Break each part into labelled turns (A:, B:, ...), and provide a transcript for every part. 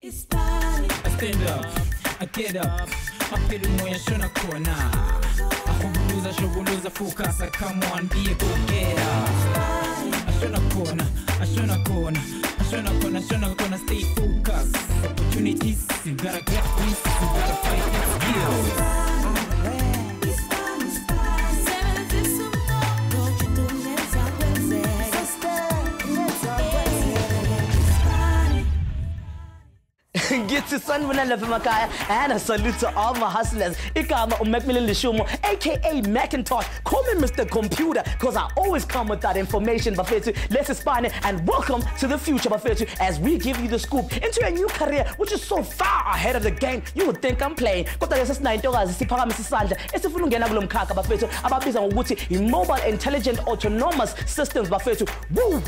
A: I stand up, I get up, mapelu moya shona kona. Shoguluza focus, come on, be a go-getter. Ashona kona, stay focused. Opportunities, you gotta get this, you gotta fight this skill.
B: Get to Sanwana Makaya and a salute to all my hustlers. Ikama Macmillan Lishumo, aka Macintosh. Call me Mr. Computer, because I always come with that information. Bafetu, let's iSpani and welcome to the future, Bafetu, as we give you the scoop into a new career which is so far ahead of the game. You would think I'm playing. Mobile intelligent autonomous systems Bafetu. Woo!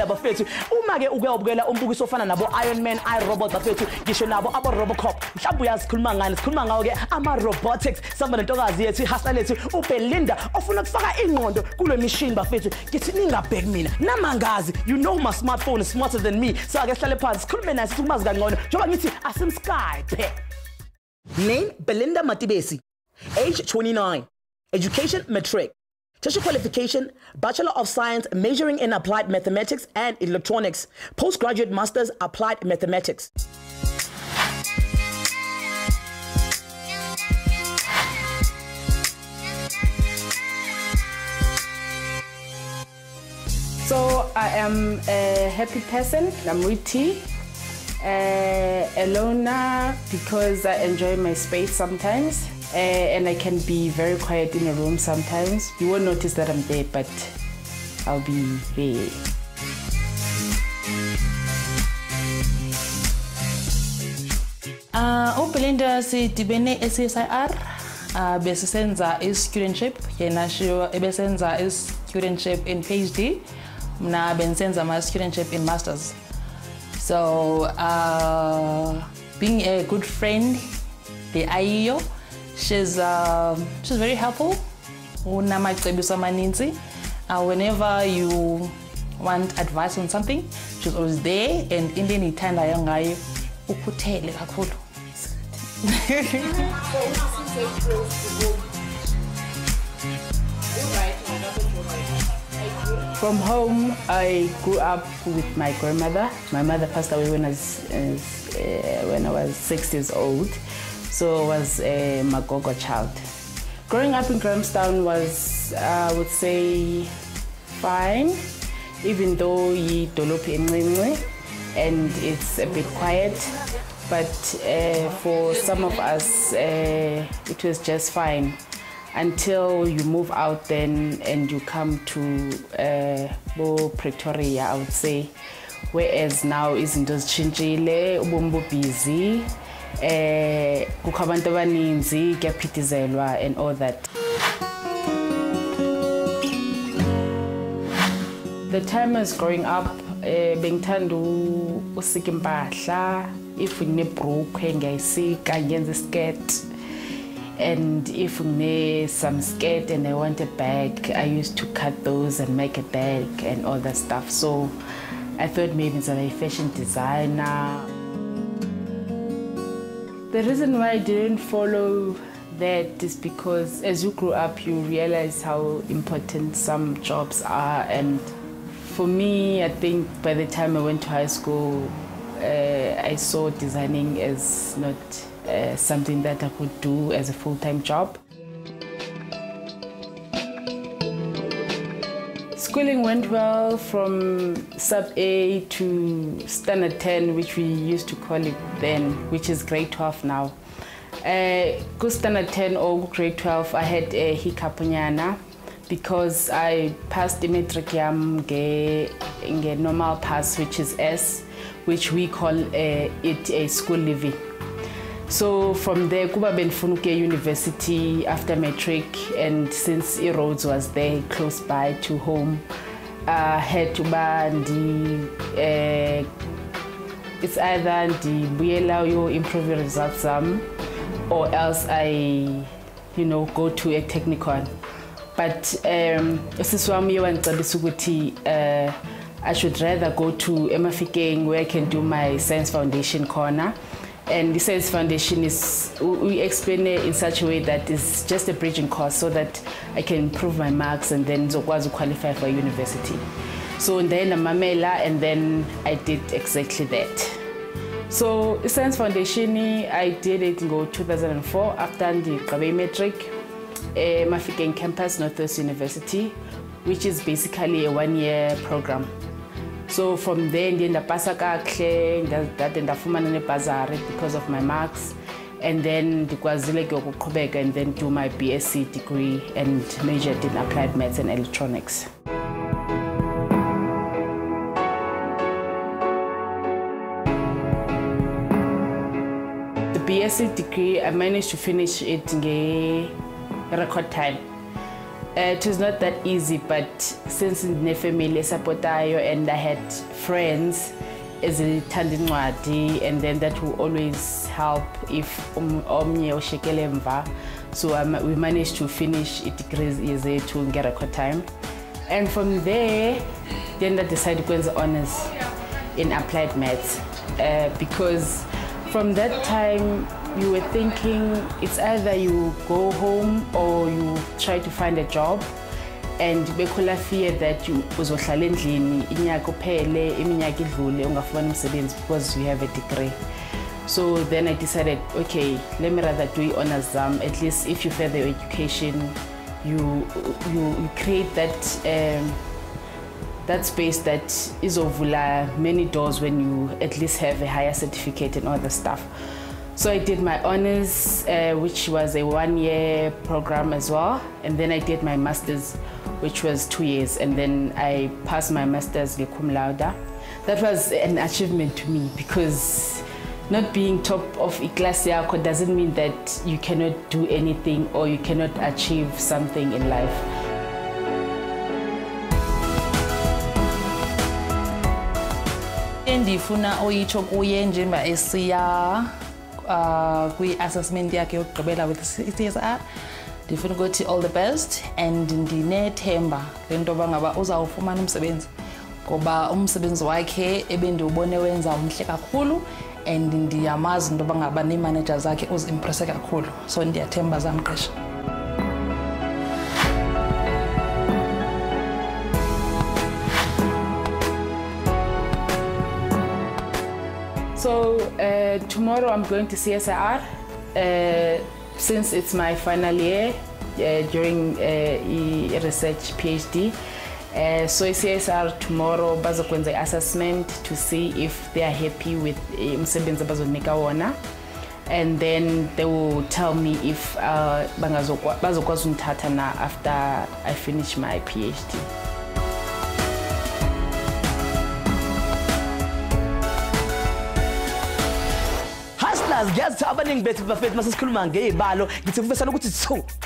B: Bafethu uma-ke ukuyobukela umbukiso ofana nabo Iron Man, iRobot Bafethu ngisho nabo abo Robocop mhlawumbe uyazikhuluma ngani sikhuluma ngawo-ke ama-robotics sihamba nentokazi yethu ihasla lethu uBelinda ofuna kufaka ingqondo kule machine Bafethu ngithi ningabheki mina namangazi you know my smartphone is smarter than me so-ke sihlale phansi sikhulume naye sithi kumazi kangcono njengoba ngithi asimskype. Name Belinda Matibesi, age 29, education matric. Tertiary qualification, Bachelor of Science, majoring in Applied Mathematics and Electronics. Postgraduate Masters, Applied Mathematics.
C: So I am a happy person. I'm witty, a loner because I enjoy my space sometimes. And I can be very quiet in a room sometimes. You won't notice that I'm there, but I'll be there. Belinda sidibene SSIR besenza is studentship yena besenza is studentship in PhD mna bensenza ma studentship in masters. So being a good friend the Ayo, she's very helpful. Whenever you want advice on something, she's always there. And in the time I am From home, I grew up with my grandmother. My mother passed away when I was 6 years old. So I was a Magogo child. Growing up in Grahamstown was, I would say, fine, even though you dolopi and it's a bit quiet. But for some of us, it was just fine until you move out then and you come to Pretoria, I would say. Whereas now isn't just chinchile, ubumbo busy. Kukabantu abaninzi kuyaphithizelwa and all that. The time I was growing up, bengithanda usika impahla, if unebroke ngiyayisika ngenza skirt, and if une some skirt and I want a bag, I used to cut those and make a bag and all that stuff. So I thought maybe it's a fashion designer. The reason why I didn't follow that is because as you grow up, you realize how important some jobs are. And for me, I think by the time I went to high school, I saw designing as not something that I could do as a full-time job. Schooling went well from sub-A to standard 10, which we used to call it then, which is grade 12 now. Go standard 10 or grade 12, I had a hiccup because I passed the matric yam in normal pass, which is S, which we call it a school living. So from there, Kuba Benfunuke University after matric, and since E-Roads was there close by to home, had to buy it's either the Buyela you improve your results or else I, go to a technical. But Siswami and Tabisuguti I should rather go to Mafikeng where I can do my Science Foundation corner. And the Science Foundation is, we explain it in such a way that it's just a bridging course so that I can improve my marks and then qualify for university. So then I'm Mamela, and then I did exactly that. So the Science Foundation, I did it in 2004 after the Kabe Metric, Mafikeng campus, Northwest University, which is basically a one-year program. So from there, I passed the bazar because of my marks, and then and then do my BSc degree and majored in applied maths and electronics. The BSc degree, I managed to finish it in record time. It was not that easy, but since my family supportayo and I had friends as a tandinwadi, and then that will always help if omnye oshekelemva. So we managed to finish it degrees to get record time, and from there, then I decided to go honors in applied maths because from that time, you were thinking it's either you go home or you try to find a job, and bekhola fear that you uzohlala endlini inyaka uphele iminyaka idlule ungafumani umsebenzi because you have a degree. So then I decided, okay, let me rather do honors at least if you further your education, you create that that space that izovula many doors when you at least have a higher certificate and all the stuff. So I did my honors, which was a one-year program as well, and then I did my master's, which was 2 years, and then I passed my master's cum laude. That was an achievement to me because not being top of class doesn't mean that you cannot do anything or you cannot achieve something in life.
D: Ndifuna oyitsho kuye njengoba esiya kwi-assessment yakhe yokugqibela with CSR, ndifuna ukuthi all the best, and ndinethemba lento yoba ngaba uzawufumana umsebenzi ngoba umsebenzi wakhe ebendiwubone wenza umhle kakhulu, and ndiyamazi into yoba ngaba nee-manager zakhe uzimpresse kakhulu, so ndiyathemba zamqesha.
C: So tomorrow I'm going to CSIR since it's my final year during research PhD. So CSIR tomorrow bazokwenza assessment to see if they are happy with umsebenzi abazonika wona, and then they will tell me if bazokwazi ungithatha na after I finish my PhD.
B: Ngiyazi abaningi bethu bafethu masesikhuluma ngezibalo ngithi kufesana ukuthi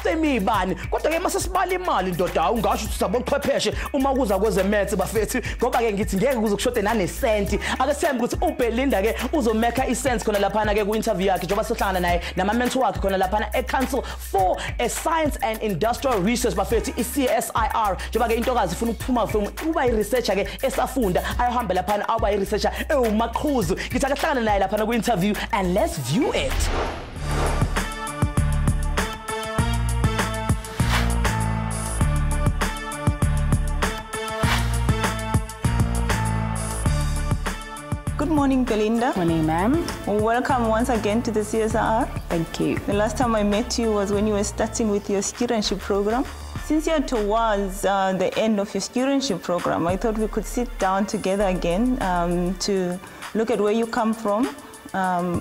B: semibani kodwa ke masesibala imali ndoda awungasho ukuthi saboqhwepheshe uma kuza kweze maths bafethu ngoba ke ngithi ngeke kuze kushote nanesenti ake sembe ukuthi uBelinda ke uzomeka isense khona lapha ke ku interview yakhe njoba sohlangana naye nama mentor wakhe khona lapha eCouncil for a Science and Industrial Research bafethu iCSIR njoba ke intokazi ifuna ukuphuma from uba i-researcher ke esafunda ayohamba lapha aba i-researcher ewumaqhuzu ngithi ake hlangana naye lapha ku interview, and let's view it.
E: Good morning, Belinda.
C: Morning, ma'am.
E: Welcome once again to the CSR.
C: Thank you.
E: The last time I met you was when you were starting with your studentship program. Since you're towards the end of your studentship program, I thought we could sit down together again to look at where you come from,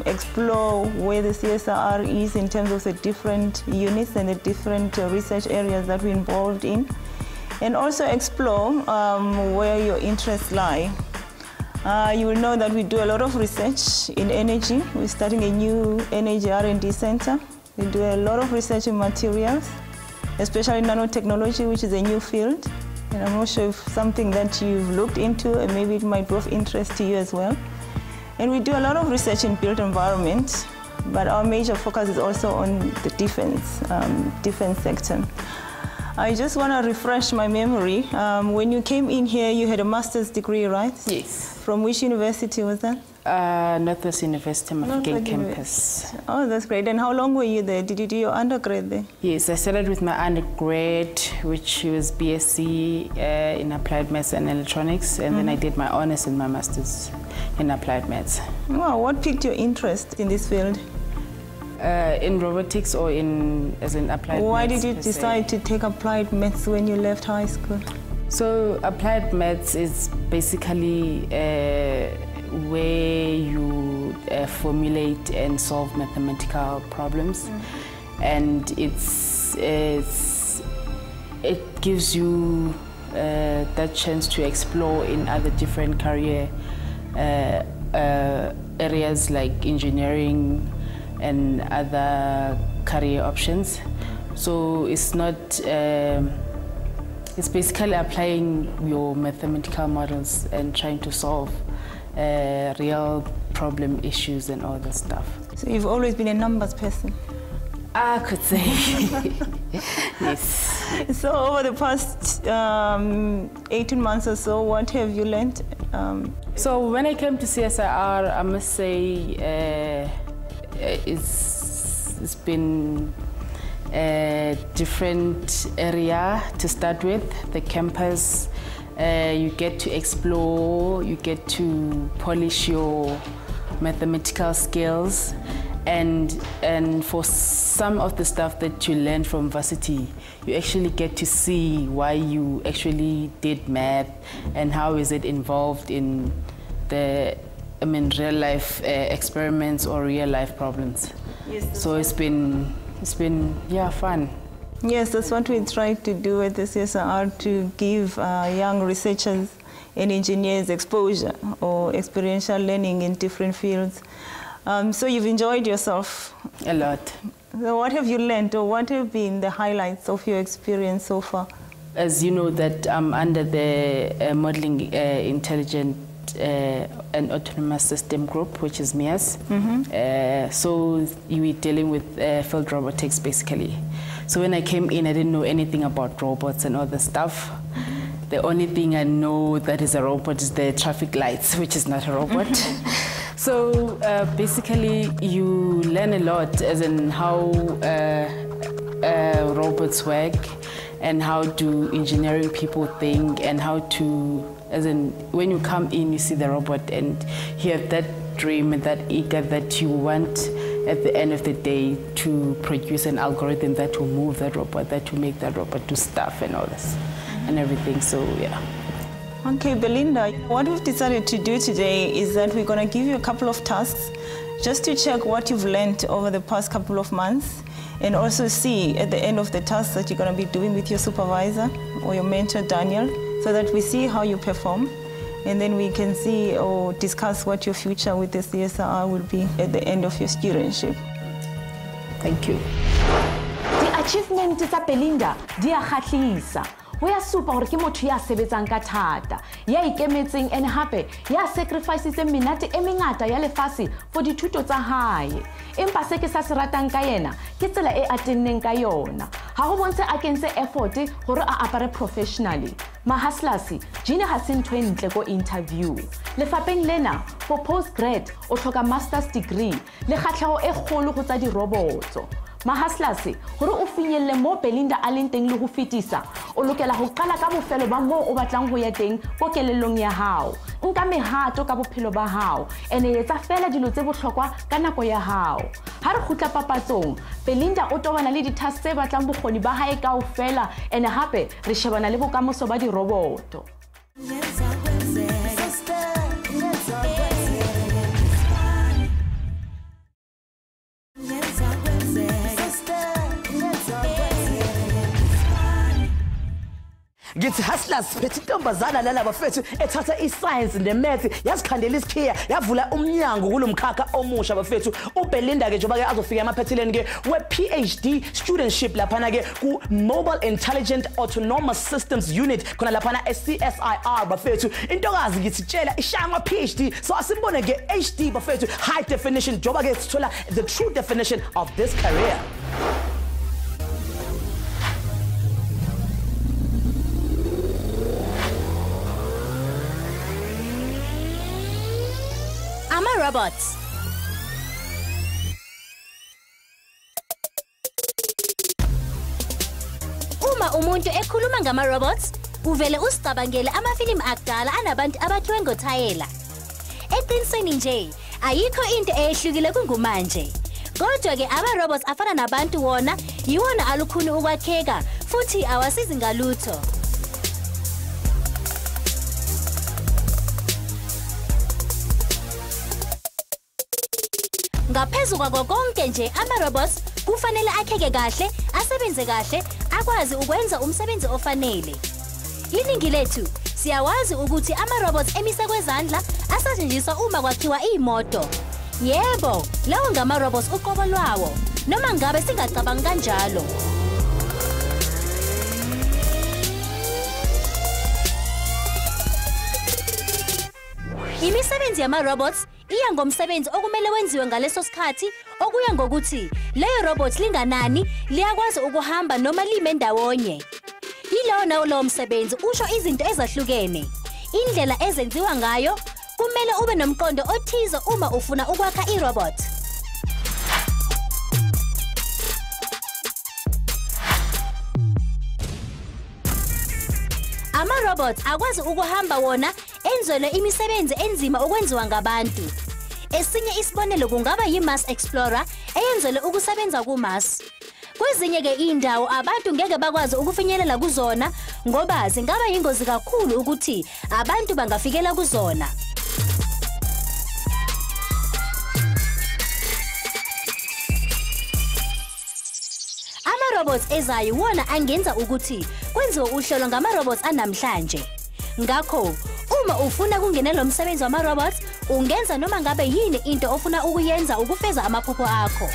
E: explore where the CSR is in terms of the different units and the different research areas that we're involved in, and also explore where your interests lie. You will know that we do a lot of research in energy. We're starting a new energy R&D center. We do a lot of research in materials, especially nanotechnology, which is a new field. And I'm not sure if something that you've looked into, and maybe it might be of interest to you as well. And we do a lot of research in built environment, but our major focus is also on the defense sector. I just want to refresh my memory. When you came in here, you had a master's degree, right?
C: Yes.
E: From which university was that?
C: Northwest University, Mafeking campus.
E: Oh, that's great. And how long were you there? Did you do your undergrad there?
C: Yes, I started with my undergrad, which was BSc in Applied Maths and Electronics, and then I did my honors and my master's in Applied Maths.
E: Wow, what piqued your interest in this field?
C: In robotics or as in applied maths?
E: Why did you decide to take applied maths when you left high school?
C: So applied maths is basically where you formulate and solve mathematical problems, and it gives you that chance to explore in other different career areas like engineering and other career options. So it's not, it's basically applying your mathematical models and trying to solve real problem issues and all that stuff.
E: So you've always been a numbers person?
C: I could say, yes.
E: So over the past 18 months or so, what have you learned?
C: So when I came to CSIR, I must say it's been a different area to start with. The campus, you get to explore, you get to polish your mathematical skills, and for some of the stuff that you learn from varsity, you actually get to see why you actually did math and how is it involved in the real life experiments or real life problems. Yes, so it's been fun.
E: Yes, that's what we try to do at the CSIR, to give young researchers and engineers exposure or experiential learning in different fields. So you've enjoyed yourself?
C: A lot.
E: So what have you learned, or what have been the highlights of your experience so far?
C: As you know, that I'm under the Modeling Intelligent and Autonomous System Group, which is MIAS. So you were dealing with field robotics, basically. So when I came in, I didn't know anything about robots and all the stuff. The only thing I know that is a robot is the traffic lights, which is not a robot. So basically, you learn a lot, as in how robots work and how do engineering people think, and how to, as in when you come in, you see the robot and you have that dream and that eager that you want at the end of the day to produce an algorithm that will move that robot, that will make that robot do stuff and all this and everything. So yeah.
E: Okay, Belinda, what we've decided to do today is that we're going to give you a couple of tasks just to check what you've learned over the past couple of months, and also see at the end of the task that you're going to be doing with your supervisor or your mentor, Daniel, so that we see how you perform, and then we can see or discuss what your future with the CSIR will be at the end of your studentship.
C: Thank you.
B: The achievement tsa Belinda di a kgatlisa. Ho ya supa hore ke motho ya sebetsang ka thata, ya ikemetseng, and hape ya sacrifices menate e mengata ya lefase for dithuto tsa hae. Empa se ke sa se ratang ka yena ke tsela e a tenneng ka yona. Ha go bontshe a kentse effort hore a apare professionally. Mahaslasi jine ha se ntho e ntle go interview. Lefapeng lena for postgrad o tlhoka master's degree le kgatlhego e kgolo go tsa di robots. Mahaslasi hore o finyelle mo Belinda a leng teng le go fetisa, o lokela go qala ka bofelo ba mo o batlang go ya teng go kelellong ya hao. Nka mehato ka bophelo ba hao ene etsa fela dilo tse bohlokwa ka nako ya hao. Ha re khutla papatsong, Belinda o tobana le di-tasks tse batlang bokgoni ba hae kaofela, ene hape re shebana le bokamoso ba di-roboto. Ngithi hustlers phethe intombazana lala bafethu ethatha iscience nemath yazikhandela isikhiya yavula umnyango kulomkhakha omusha bafethu. uBelinda ke njoba ke azofika emaphethileni ke we PhD studentship laphana ke ku Mobile Intelligent Autonomous Systems Unit khona laphana CSIR bafethu. Intokazi ngithitshela ishaya ama PhD, so asimbone ke HD bafethu, high definition njoba ke sithola the true definition of this career.
F: ama-robots. Uma umuntu ekhuluma ngama-robots, uvele usicabangele amafilimu akudala anabantu abakhiwe ngothayela. Eqinisweni nje, ayikho into eyehlukile kungumanje. Kodwa-ke ama-robots afana nabantu wona, yiwona alukhuni ukwakheka, futhi awasizi ngalutho. Ngaphezu kwako konke nje, ama-robots kufanele akheke kahle, asebenze kahle, akwazi ukwenza umsebenzi ofanele. Iningi lethu siyawazi ukuthi ama-robots emise kwezandla asetshenziswa uma kwakhiwa imoto. Yebo, lawo ngama-robots uqobo lwawo, noma ngabe singacabangi kanjalo. Imisebenzi yama-robots iya ngomsebenzi okumele wenziwe ngaleso sikhathi, okuya ngokuthi leyo robot linganani, liyakwazi ukuhamba noma lime ndawonye. Yilowo nawo msebenzi usho izinto ezahlukene. Indlela ezenziwa ngayo kumele ube nomqondo othize uma ufuna ukwakha i-robot. Ama-robots akwazi ukuhamba wona enzelwe imisebenzi enzima ukwenziwa ngabantu. Esinye isibonelo kungaba yi-Mars Explorer eyenzelwe ukusebenza ku-Mars. Kwezinye-ke indawo abantu ngeke bakwazi ukufinyelela kuzona ngoba zingaba yingozi kakhulu ukuthi abantu bangafikela kuzona. Ama-robots ezayo wona angenza ukuthi kwenziwe uhlolo ngama-robots anamhlanje. Ngakho, uma ufuna kungenela lo msebenzi wama-robots, ungenza noma ngabe yini into ofuna ukuyenza ukufeza amaphupho akho.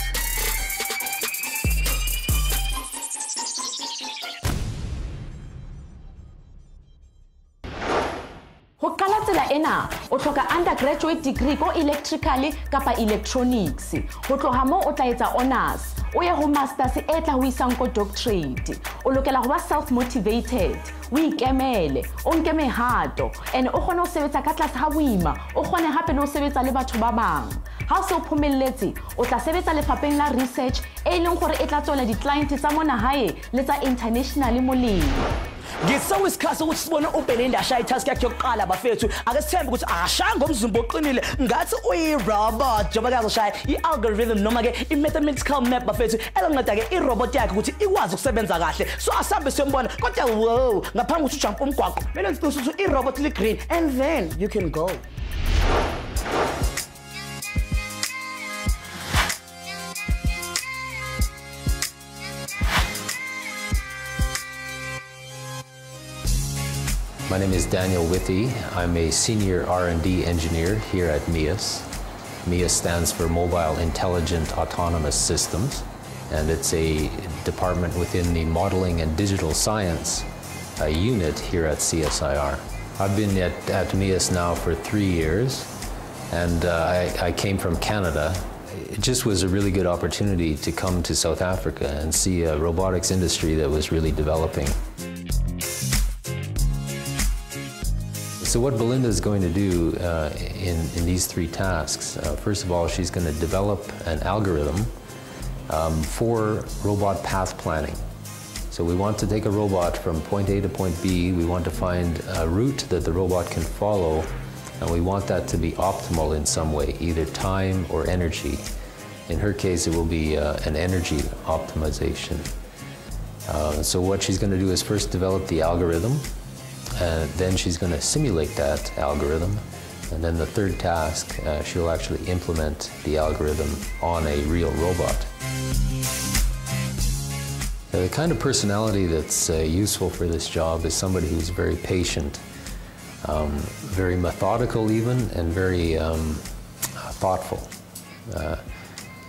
G: Ho qala tsela ena o hloka undergraduate degree ko electrical kapa electronics. Ho tloha moo o tla etsa honors, o ye ho masters e tla ho isang ko doctorate. O lokela ho ba self motivated, o ikemele, o nke mehato, and o kgone ho sebetsa ka tlase ha boima, o kgone hape le ho sebetsa le batho ba bang. Ha o se o phomelletse, o tla sebetsa lefapheng la research e leng gore e tla tswela di-client tsa mona hae le tsa international molemo.
B: Ngisawisikhathi ukuthi sibone uBelinda ashaya itask yakhe yokuqala bafethu. Ake sithembe ukuthi ashaya ngomzimba oqinile ngathi uyi-robot njengoba kazoshaya i-algorithm noma ke i-mathematical map bafethu elonceda ke i-robot yakhe ukuthi ikwazi ukusebenza kahle. So asambe siyombona kodwa wow, ngaphambi ukuthi ujump umgwaqo kumele ngiqiniseke ukuthi i-robot li-green and then you can go.
H: My name is Daniel Withy. I'm a senior R&D engineer here at MIAS. MIAS stands for Mobile Intelligent Autonomous Systems, and it's a department within the Modeling and Digital Science unit here at CSIR. I've been at MIAS now for 3 years, and I came from Canada. It just was a really good opportunity to come to South Africa and see a robotics industry that was really developing. So what Belinda is going to do in these 3 tasks, first of all, she's going to develop an algorithm for robot path planning. So we want to take a robot from point A to point B. We want to find a route that the robot can follow, and we want that to be optimal in some way, either time or energy. In her case, it will be an energy optimization. So what she's going to do is first develop the algorithm, and then she's going to simulate that algorithm. And then the 3rd task, she'll actually implement the algorithm on a real robot. The kind of personality that's useful for this job is somebody who's very patient, very methodical even, and very thoughtful.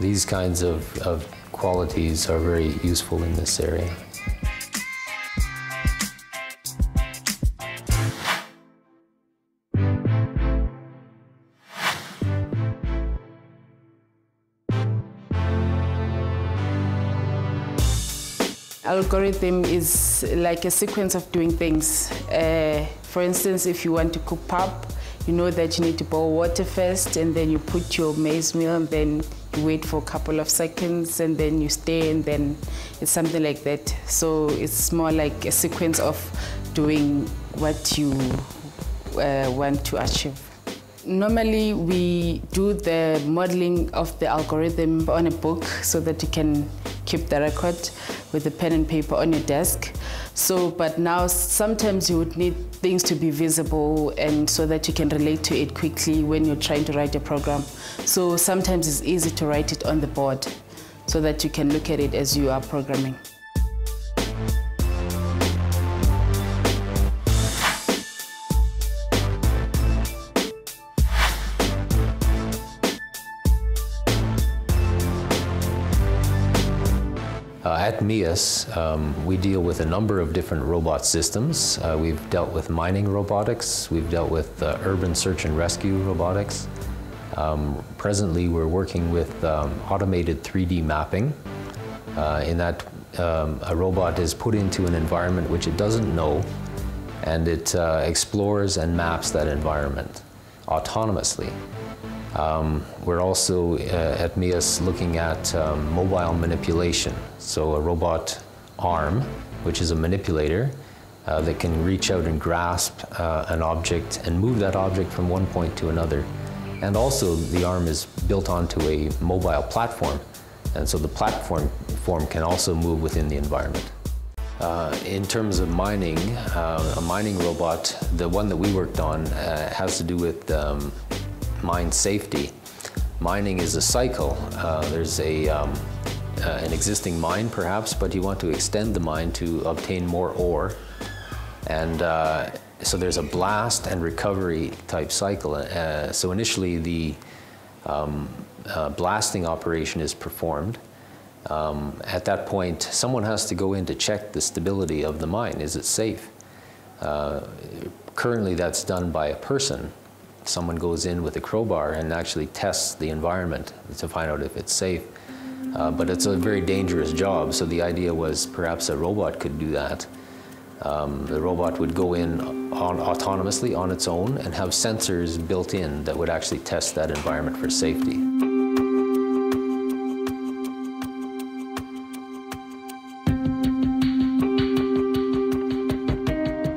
H: These kinds of qualities are very useful in this area.
C: Algorithm is like a sequence of doing things. For instance, if you want to cook pap, You know that you need to boil water first, and then you put your maize meal, and then you wait for a couple of seconds, and then you stir, and then it's something like that. So it's more like a sequence of doing what you want to achieve. Normally, we do the modeling of the algorithm on a book so that you can keep the record with the pen and paper on your desk. So, but now sometimes you would need things to be visible and so that you can relate to it quickly when you're trying to write a program. So sometimes it's easy to write it on the board so that you can look at it as you are programming.
H: At MIAS, we deal with a number of different robot systems. We've dealt with mining robotics, we've dealt with urban search and rescue robotics. Presently, we're working with automated 3D mapping. In that, a robot is put into an environment which it doesn't know, and it explores and maps that environment autonomously. We're also at MIAS looking at mobile manipulation. So a robot arm, which is a manipulator that can reach out and grasp an object and move that object from one point to another. And also the arm is built onto a mobile platform, and so the platform can also move within the environment. In terms of mining, a mining robot, the one that we worked on has to do with mine safety. Mining is a cycle. There's an existing mine perhaps, but you want to extend the mine to obtain more ore. And so there's a blast and recovery type cycle. So initially the blasting operation is performed. At that point, someone has to go in to check the stability of the mine. Is it safe? Currently that's done by a person. Someone goes in with a crowbar and actually tests the environment to find out if it's safe. But it's a very dangerous job, so the idea was perhaps a robot could do that. The robot would go in autonomously on its own and have sensors built in that would actually test that environment for safety.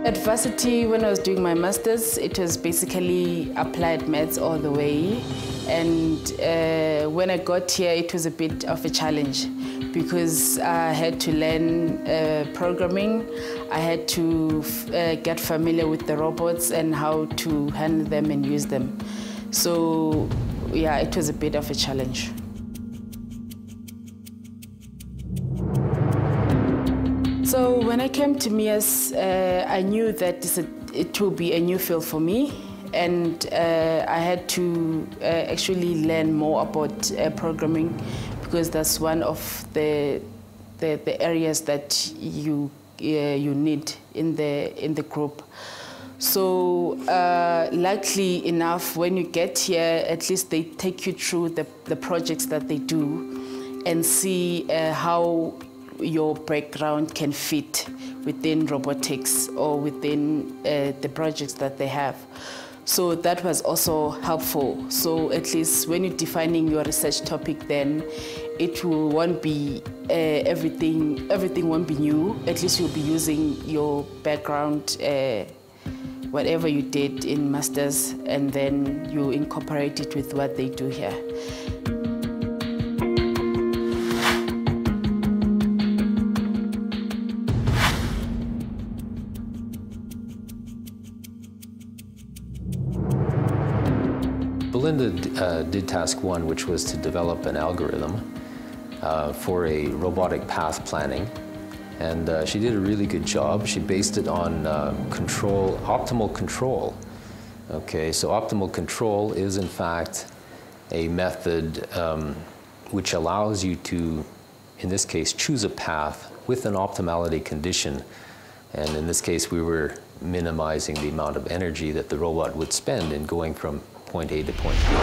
C: At varsity, when I was doing my master's, it was basically applied maths all the way. And when I got here, it was a bit of a challenge because I had to learn programming. I had to get familiar with the robots and how to handle them and use them. So yeah, it was a bit of a challenge. So when I came to MIAS, I knew that it will be a new field for me, and I had to actually learn more about programming because that's one of the areas that you need in the group. So luckily enough, when you get here, at least they take you through the projects that they do and see how your background can fit within robotics or within the projects that they have. So that was also helpful. So at least when you're defining your research topic, then it won't be everything won't be new. At least you'll be using your background, whatever you did in masters, and then you incorporate it with what they do here.
H: Belinda did task one, which was to develop an algorithm for a robotic path planning. And she did a really good job. She based it on optimal control. Okay, so optimal control is in fact a method which allows you to, in this case, choose a path with an optimality condition. And in this case, we were minimizing the amount of energy that the robot would spend in going from point A to point B.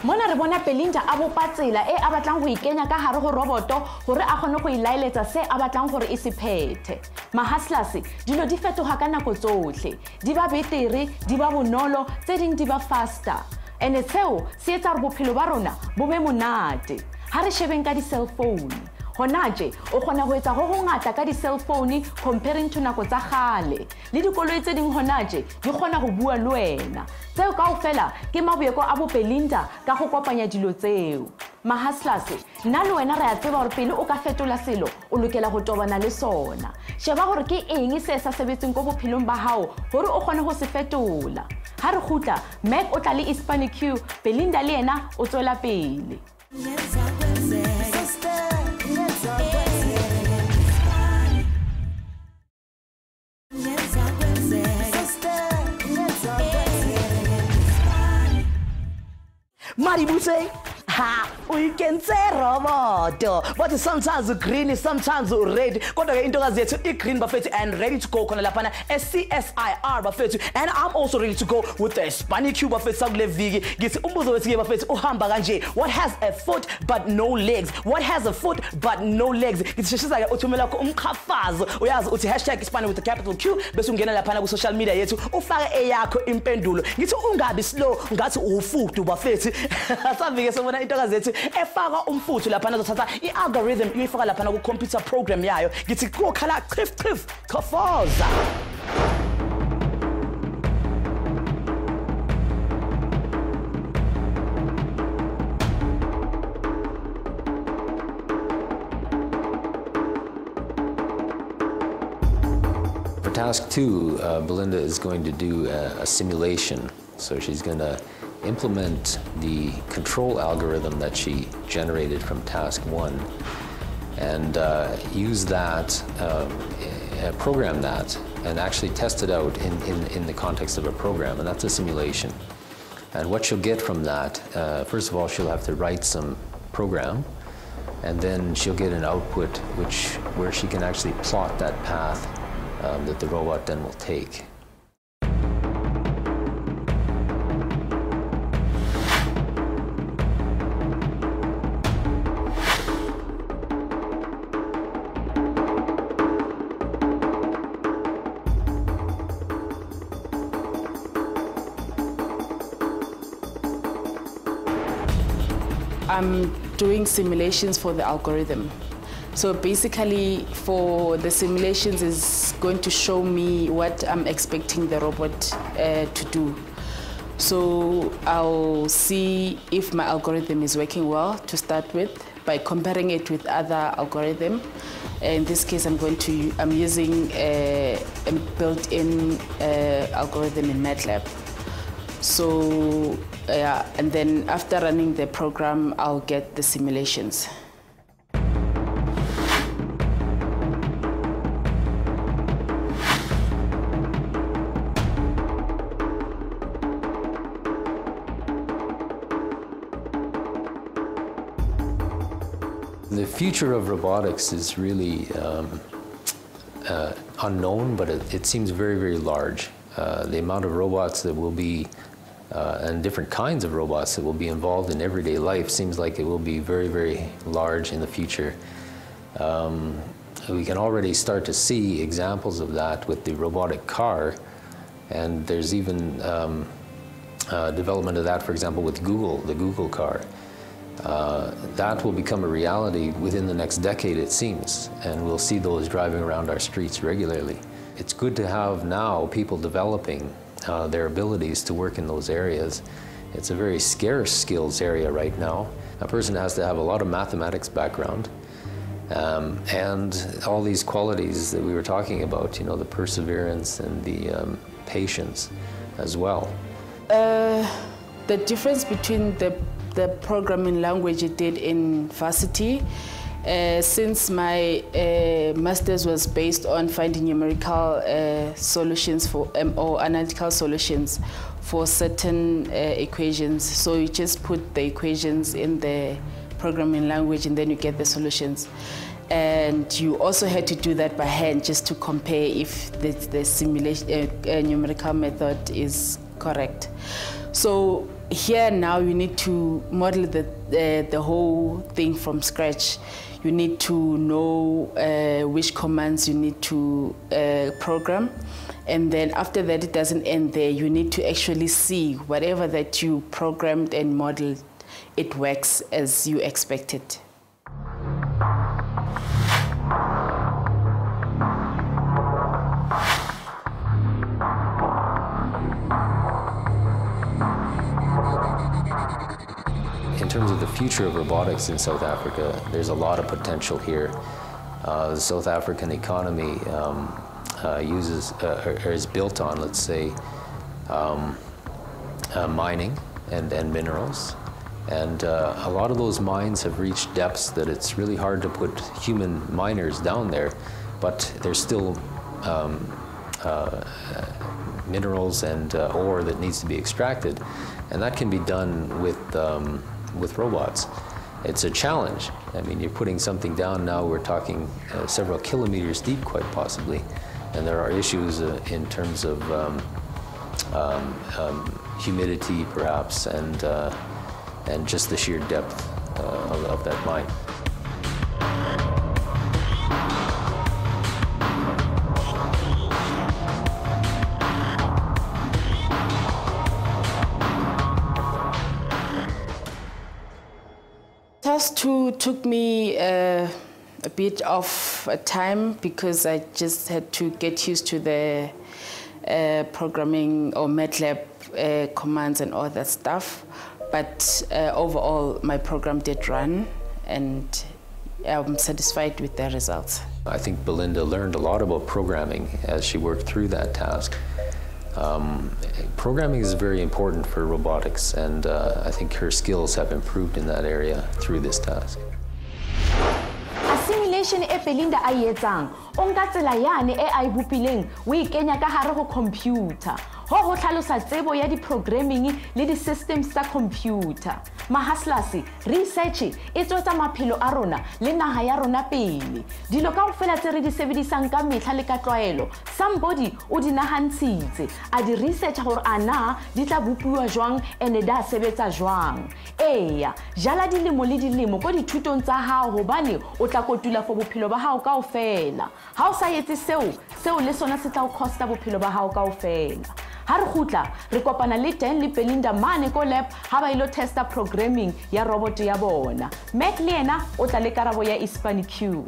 G: mona re bona Belinda a bopa tsela e a batlang go ikenya ka hare go roboto gore a gone go ilailetsa se a batlang gore e se phethe. Mahaslas dilo di fetoga ka nako tsotlhe, di ba betere, di ba bonolo, tse ding di ba faster. Ene tseo se etsa re bophelo ba rona bo be monate. Ha re shebeng ka di cell phone. Hona je o kgona go etsa go ngata ka di cell phone comparing to nako tsa gale. Le dikoloi tse ding hona je di kgona go bua le wena. Tseo kaofela ke mabuyeko a bo Belinda ka go kopanya dilo tseo. Mahaslas nna le wena re a tseba gore pele o ka fetola selo o lokela go tobana le sona. Sheba gore ke eng se sa sebetseng go bophelong ba hao gore o kgone go se fetola. Ha re khutla Mac o tla le iSpani Q, Belinda le yena o tswela pele.
B: Maribuse, ha, we can say roboto, but sometimes green, sometimes red. Kodwa into gazethu green buffet and ready to go khona lapha SCSIR buffet, and I'm also ready to go with the iSpani Q buffet sakule viki. Ngithi umbuzo wethu buffet uhamba kanje. What has a foot but no legs? What has a foot but no legs? Ngithi sheshisa ke uthumela ku umkhafazo. Uyazi uthi #iSpani with the capital Q bese ungena lapha ku social media yethu ufake eyakho impendulo. Ngithi ungabi slow ngathi ufudu buffet. Asavike sobona into gazethu efaka umfuthu lapha azothatha ialgorithm uyifaka lapha ku computer program yayo. Ngithi kokhala chif khafaza.
H: For task 2, Belinda is going to do a simulation. So she's going to implement the control algorithm that she generated from task 1 and use that, program that, and actually test it out in the context of a program, and that's a simulation. And what she'll get from that, first of all, she'll have to write some program, and then she'll get an output where she can actually plot that path that the robot then will take.
C: I'm doing simulations for the algorithm. So basically for the simulations is going to show me what I'm expecting the robot to do. So I'll see if my algorithm is working well to start with by comparing it with other algorithm. In this case, I'm using a built-in algorithm in MATLAB. So and then after running the program, I'll get the simulations.
H: The future of robotics is really unknown, but it seems very, very large. The amount of robots that will be and different kinds of robots that will be involved in everyday life seems like it will be very, very large in the future. We can already start to see examples of that with the robotic car, and there's even development of that, for example, with Google, the Google car. That will become a reality within the next decade, it seems, and we'll see those driving around our streets regularly. It's good to have now people developing their abilities to work in those areas. It's a very scarce skills area right now. A person has to have a lot of mathematics background and all these qualities that we were talking about, you know, the perseverance and the patience as well.
C: The difference between the programming language it did in varsity, since my master's was based on finding numerical solutions for or analytical solutions for certain equations. So you just put the equations in the programming language and then you get the solutions. And you also had to do that by hand just to compare if the simulation numerical method is correct. So here now you need to model the whole thing from scratch. You need to know which commands you need to program. And then after that, it doesn't end there. You need to actually see whatever that you programmed and modeled, it works as you expected.
H: In terms of the future of robotics in South Africa, there's a lot of potential here. The South African economy is built on, let's say, mining and minerals. And a lot of those mines have reached depths that it's really hard to put human miners down there, but there's still minerals and ore that needs to be extracted. And that can be done with robots. It's a challenge. I mean, you're putting something down now, we're talking several kilometers deep, quite possibly. And there are issues in terms of humidity, perhaps, and just the sheer depth of that mine.
C: Task 2 took me a bit of time because I just had to get used to the programming or MATLAB commands and all that stuff. But overall, my program did run, and I'm satisfied with the results.
H: I think Belinda learned a lot about programming as she worked through that task. Programming is very important for robotics, and I think her skills have improved in that area through this task.
G: Assimilation e Belinda a etsang o nka tsela yane e a bopileng o ikenya ka hare ho computer ho tlhalosa tsebo ya di-programming le di-systems tsa computer. Mahaslasi research e tswetsa maphelo a rona le naha ya rona pele. Dilo kaofela tse re di sebedisang ka mehla le ka tlwaelo, somebody o di nahantshitse a di research hore ana di tla bopuwa jwang ene da sebetsa jwang. Eya, jala dilemo le dilemo ko dithutong tsa hao hobane o tla kotula for bophelo ba hao kaofela. Ha o sa etse seo le sona se tla o costa bophelo ba hao kaofela. Ha re khutla re kopana le teng le Belinda mane ko lab ha ba ilo testa programming ya robot ya bona. Mac le yena o tla le karabo ya iSpani Q.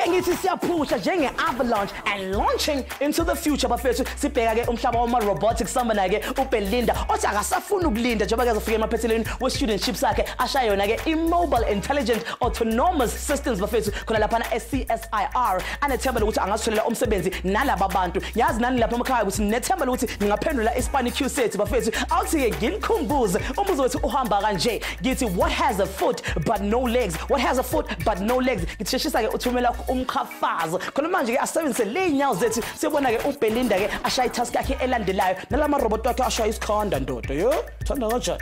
B: Ngithi siyaphusha njenge avalanche and launching into the future bafethu sibheka ke umhlaba wama robotics sambana ke uBelinda othi akasafuna ukulinda njengoba ke azofika emaphethelweni we studentship sakhe ashaya yona ke immobile intelligent autonomous systems bafethu khona lapha na SCSIR anethemba lokuthi angasitholela umsebenzi nalabo bantu yazi nani lapha emakhaya ukuthi nethemba lokuthi ngingaphendula iSpani Q set bafethu awuthi ke ngimkhumbuze umbuzo wethu uhamba kanje ngithi what has a foot but no legs, what has a foot but no legs. Ngitheshisa ke uthumela umkhafazo khona manje ke asebenzise le inyawo zethu sibona ke uBelinda ke ashaya itask yakhe elandelayo nalama robot wakhe ashaya isikhanda ndoda yo thanda kanjani.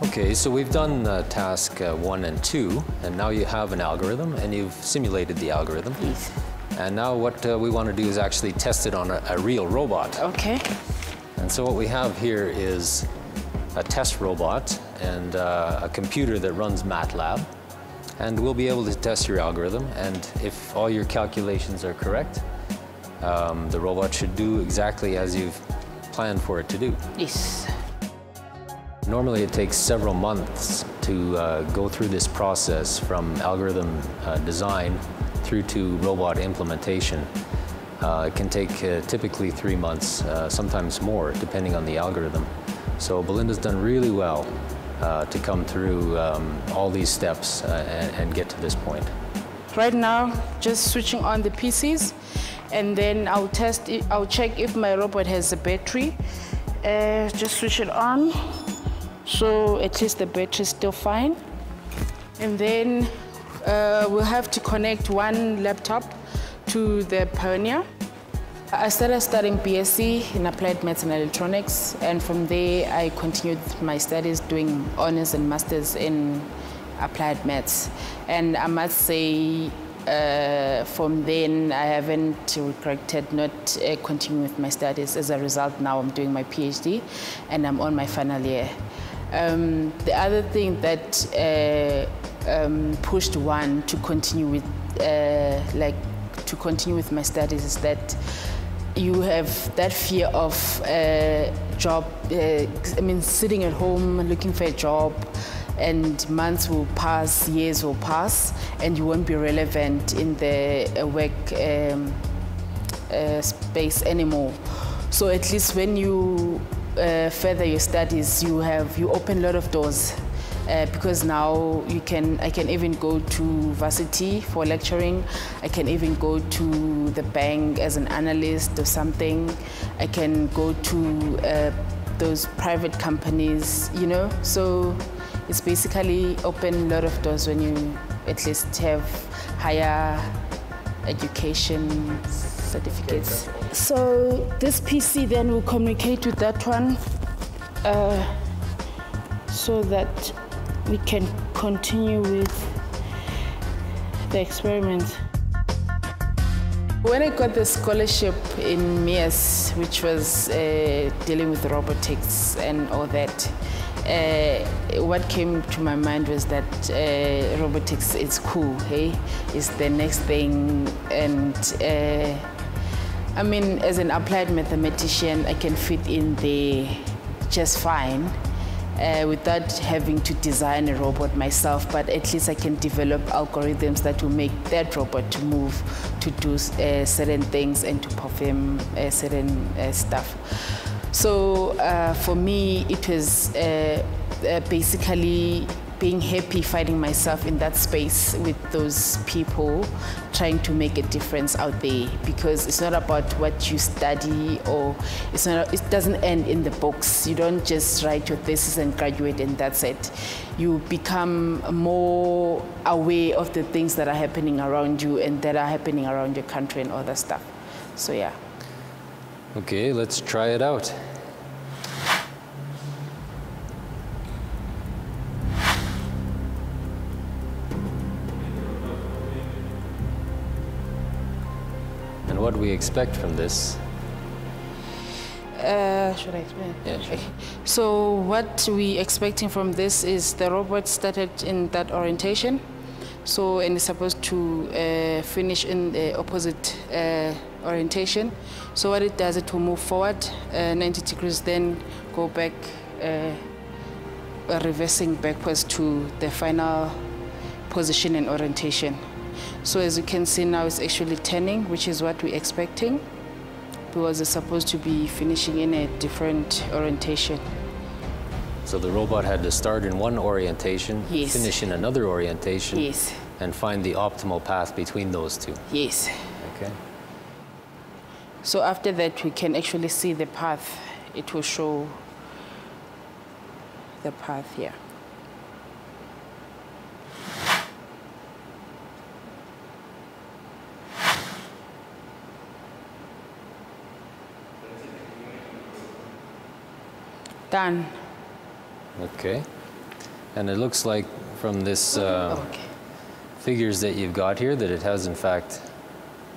H: Okay, so we've done task 1 and 2, and now you have an algorithm, and you've simulated the algorithm.
C: Yes.
H: And now what we want to do is actually test it on a real robot.
C: Okay.
H: And so what we have here is a test robot and a computer that runs MATLAB. And we'll be able to test your algorithm, and if all your calculations are correct, the robot should do exactly as you've planned for it to do.
C: Yes.
H: Normally it takes several months to go through this process from algorithm design through to robot implementation. It can take typically 3 months, sometimes more, depending on the algorithm. So Belinda's done really well to come through all these steps and get to this point.
C: Right now, just switching on the PCs, and then I'll test it. I'll check if my robot has a battery. Just switch it on. So at least the battery is still fine. And then we'll have to connect one laptop to the Pioneer. I started studying BSc in Applied Maths and Electronics, and from there I continued my studies doing honors and masters in Applied Maths. And I must say, from then I haven't regretted not continuing with my studies. As a result, now I'm doing my PhD and I'm on my final year. The other thing that pushed one to continue with my studies is that you have that fear of job, sitting at home looking for a job, and months will pass, years will pass, and you won't be relevant in the work space anymore. So at least when you further your studies, you open a lot of doors. Because now I can even go to varsity for lecturing. I can even go to the bank as an analyst or something. I can go to those private companies, you know. So it's basically open a lot of doors when you at least have higher education certificates. So this PC then will communicate with that one so that we can continue with the experiments. When I got the scholarship in MIAS, which was dealing with robotics and all that, what came to my mind was that robotics is cool, hey? It's the next thing, and as an applied mathematician, I can fit in there just fine. Without having to design a robot myself, but at least I can develop algorithms that will make that robot to move, to do certain things and to perform certain stuff. So for me, it was basically being happy finding myself in that space with those people trying to make a difference out there, because it's not about what you study, or it doesn't end in the books. You don't just write your thesis and graduate and that's it. You become more aware of the things that are happening around you and that are happening around your country and all that stuff. So yeah.
H: Okay, let's try it out. And what do we expect from this?
C: Should I explain?
H: Yeah, sure.
C: Okay. So what we're expecting from this is the robot started in that orientation. So, and it's supposed to finish in the opposite orientation. So what it does, it will move forward 90 degrees, then go back, reversing backwards to the final position and orientation. So as you can see now, it's actually turning, which is what we're expecting, because it's supposed to be finishing in a different orientation.
H: So the robot had to start in one orientation,
C: yes,
H: finish in another orientation,
C: yes,
H: and find the optimal path between those two.
C: Yes.
H: Okay.
C: So after that, we can actually see the path. It will show the path here. Done.
H: Okay. And it looks like from this figures that you've got here that it has in fact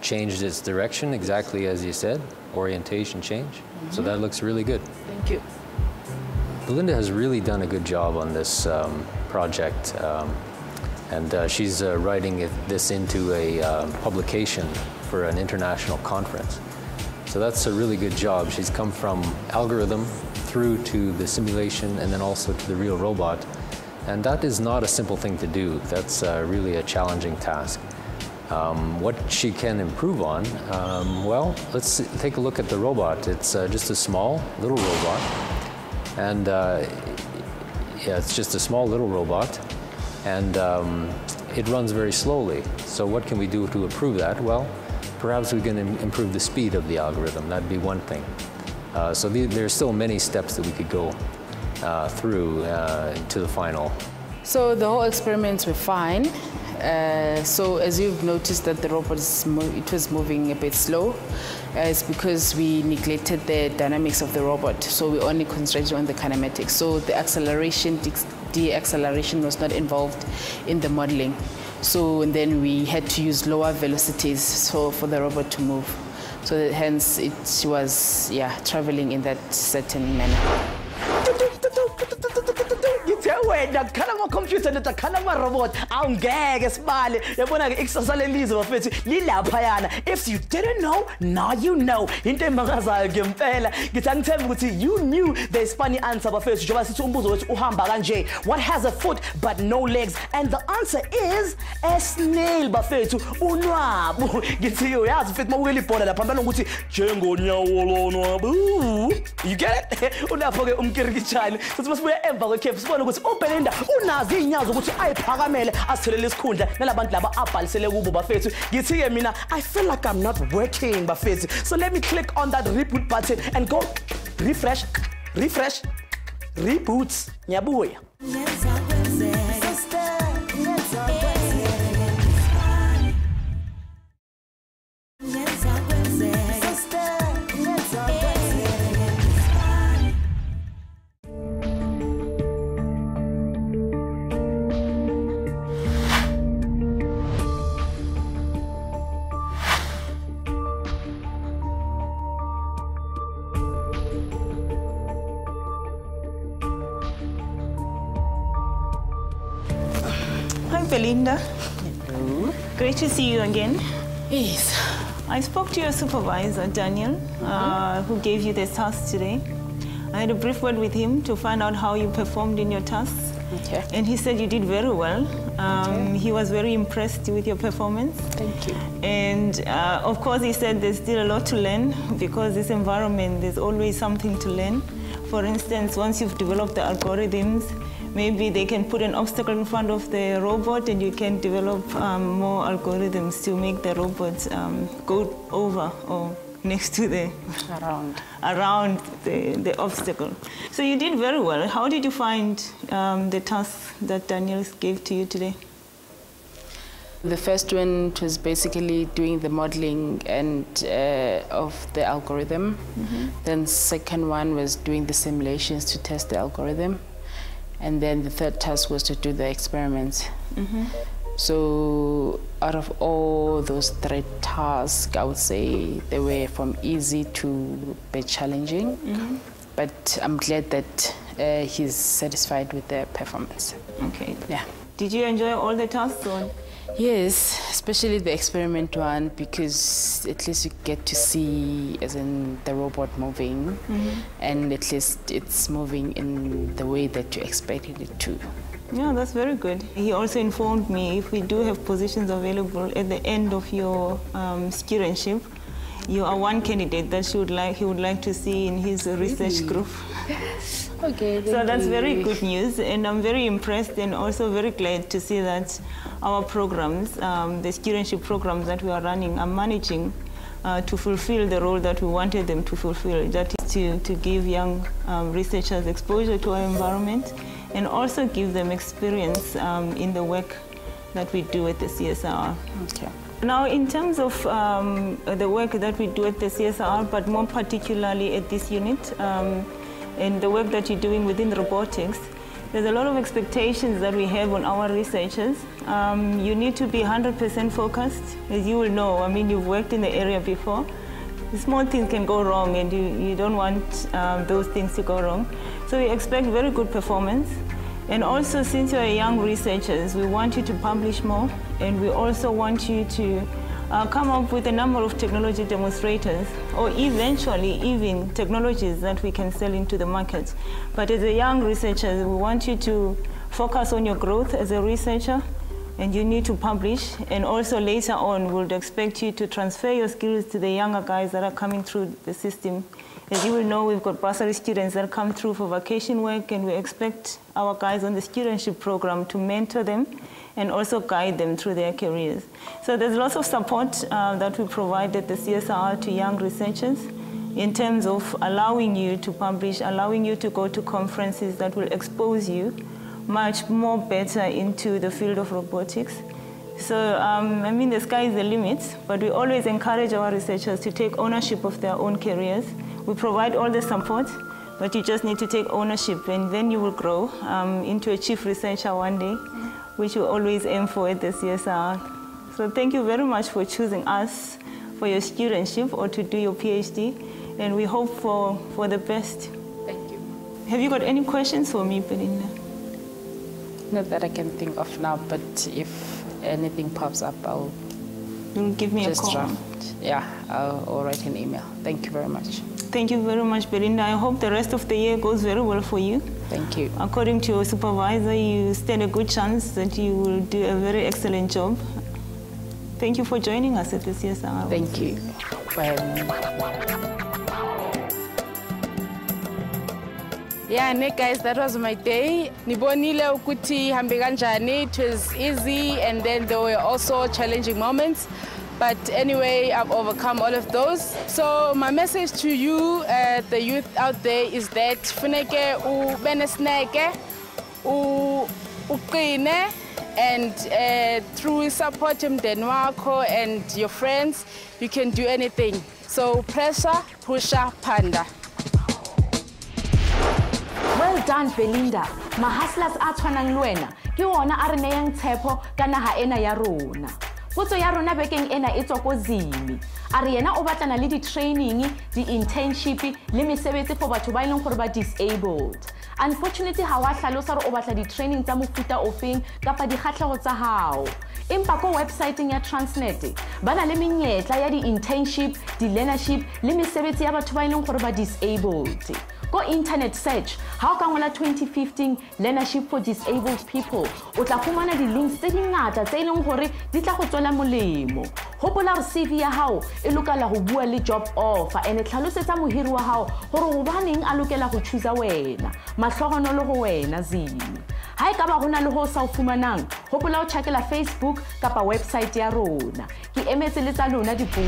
H: changed its direction exactly as you said, orientation change. Mm-hmm. So that looks really good.
C: Thank you.
H: Belinda has really done a good job on this project, and she's writing this into a publication for an international conference. So that's a really good job. She's come from algorithm through to the simulation and then also to the real robot. And that is not a simple thing to do. That's really a challenging task. What she can improve on, well, let's take a look at the robot. It's just a small little robot. And yeah, it's just a small little robot. And it runs very slowly. So what can we do to improve that? Well, perhaps we can improve the speed of the algorithm. That'd be one thing. So there's still many steps that we could go through to the final
C: So the whole experiments were fine. So as you've noticed that the robot it was moving a bit slow, it's because we neglected the dynamics of the robot. So we only concentrated on the kinematics. So the acceleration, deacceleration was not involved in the modeling. So and then we had to use lower velocities for the robot to move. So that hence it was traveling in that certain manner.
B: wena khala ama computer neta khala ama robot awungeke sibale yabona ke ikusasa lelizwe bafethu lilapha yana. If you didn't know, now you know. Into emakazayo ngempela ngithi angithemba ukuthi you knew the iSpani answer bafethu njengoba sithi umbuzo wethu uhamba kanje. What has a foot but no legs? And the answer is a snail bafethu unwabu. Ngithi uyazi mfethu mawukela ibhola lapha phambana ukuthi njengonyawo lonwabu. You get it? Ulapho ke umkirikitshane sithi masibuya emva kwekhefu sibone ukuthi uBelinda unazi inyazo ukuthi ayiphakamele asithelele isikhundla nalabantu laba abhalisele kubo bafethu. Ngithi ke mina I feel like I'm not working bafethu. So let me click on that reboot button and go refresh, reboot. Nyabuya.
E: Hi, Belinda. Hello. Great to see you again.
C: Yes.
E: I spoke to your supervisor, Daniel, who gave you the task today. I had a brief word with him to find out how you performed in your tasks.
C: Okay.
E: And he said you did very well. He was very impressed with your performance.
C: Thank you.
E: And of course, he said there's still a lot to learn because this environment, there's always something to learn. For instance, once you've developed the algorithms, maybe they can put an obstacle in front of the robot and you can develop more algorithms to make the robots go over or next to the around the obstacle. So you did very well. How did you find the task that Daniel gave to you today?
C: The first one was basically doing the modeling and of the algorithm. Then second one was doing the simulations to test the algorithm. And then the third task was to do the experiments. So out of all those three tasks, I would say they were from easy to bit challenging. But I'm glad that he's satisfied with the performance.
E: Okay.
C: Yeah.
E: Did you enjoy all the tasks? Or?
C: Yes, especially the experiment one, because at least you get to see, as in the robot moving, and at least it's moving in the way that you expected it to.
E: Yeah, that's very good. He also informed me if we do have positions available at the end of your studentship, you are one candidate that he would like to see in his research group.
C: Okay.
E: So that's very good news, and I'm very impressed and also very glad to see that our programs, the studentship programs that we are running, are managing to fulfill the role that we wanted them to fulfill. That is to give young researchers exposure to our environment and also give them experience in the work that we do at the CSR.
C: Okay.
E: Now, in terms of the work that we do at the CSR, but more particularly at this unit, and the work that you're doing within robotics, there's a lot of expectations that we have on our researchers. You need to be 100% focused, as you will know. I mean, you've worked in the area before. Small things can go wrong, and you don't want those things to go wrong. So we expect very good performance. And also, since you're young researchers, we want you to publish more, and we also want you to come up with a number of technology demonstrators, or eventually even technologies that we can sell into the market. But as a young researcher, we want you to focus on your growth as a researcher, and you need to publish. And also later on, we'll expect you to transfer your skills to the younger guys that are coming through the system. As you will know, we've got bursary students that come through for vacation work, and we expect our guys on the studentship program to mentor them and also guide them through their careers. So there's lots of support that we provide at the CSR to young researchers in terms of allowing you to publish, allowing you to go to conferences that will expose you much more better into the field of robotics. So, I mean, the sky is the limit, but we always encourage our researchers to take ownership of their own careers. We provide all the support, but you just need to take ownership, and then you will grow into a chief researcher one day, which we always aim for at the CSR. So thank you very much for choosing us for your studentship or to do your PhD, and we hope for the best.
D: Thank you.
E: Have you got any questions for me, Belinda?
D: Not that I can think of now, but if anything pops up,
E: You'll give me a call.
D: draft. Yeah, I'll write an email. Thank you very much.
E: Thank you very much, Belinda. I hope the rest of the year goes very well for you.
D: Thank you.
E: According to your supervisor, you stand a good chance that you will do a very excellent job. Thank you for joining us at the CSR.
D: Thank you for having me. Yeah, guys, that was my day. Nibonile ukuthi hambe kanjani. It was easy, and then there were also challenging moments. But anyway, I've overcome all of those. So my message to you, the youth out there, is that funeke ubenesneke, uqine, and through support umndeni wakho and your friends, you can do anything. So pressure, pusher, panda.
G: Well done, Belinda. Mahaslas a tshwanang le wena ke ona a re neyang tshepo ka naga ena ya rona. Potso ya rona bekeng ena e tswa ko Zimi. A re yena o batlana le di-training, di-internship le mesebetsi for batho ba ileng gore ba disabled. Unfortunately, ha wa hlalosa re o batla di-training tsa mofuta ofeng kapa dikgatlhego tsa hao. Empa ko websiteng ya Transnet ba na le menyetla ya di-internship, di-learnership le mesebetsi ya batho ba ileng gore ba disabled. Go internet search how ka ngola 2015 learnership for disabled people o tla fumana di-links tse dingata tse ileng gore di tla go tswela molemo. Hopola re CV ya hao e lokela go bua le job offer and e tlhalosetsa mohiri wa hao gore go baneng a lokela go choose wena mahlogono le go wena Zimi. Ha e ka ba gona le go sa o fumanang hopola o checkela Facebook kapa website ya rona. Ke emetse le tsa lona dipuo.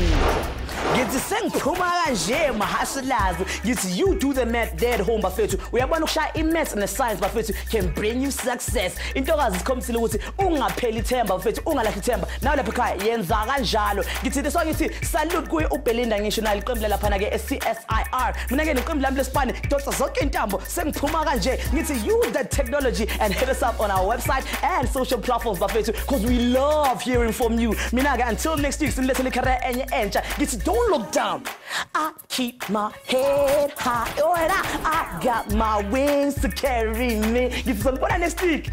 B: Ngithi sengiphuma kanje mahasilazi ngithi you do the math there at home bafethu uyabona ukushaya i-maths and science bafethu can bring you success. Intokazi sikhombisile ukuthi ungapheli ithemba bafethu ungalahli ithemba nawe lapha ekhaya yenza kanjalo. Ngithi so ngithi salute kuye uBelinda ngisho nayo iqembu lapha ke SCSIR mina ke neqembu lami leSpani dotsa zonke intambo sengiphuma kanje ngithi use that technology and hit us up on our website and social platforms bafethu because we love hearing from you. Mina ke until next week sinilethele career enye entsha ngithi don't look down. I keep my head high. Oh, and I got my wings to carry me. Ngithi sonibona next week.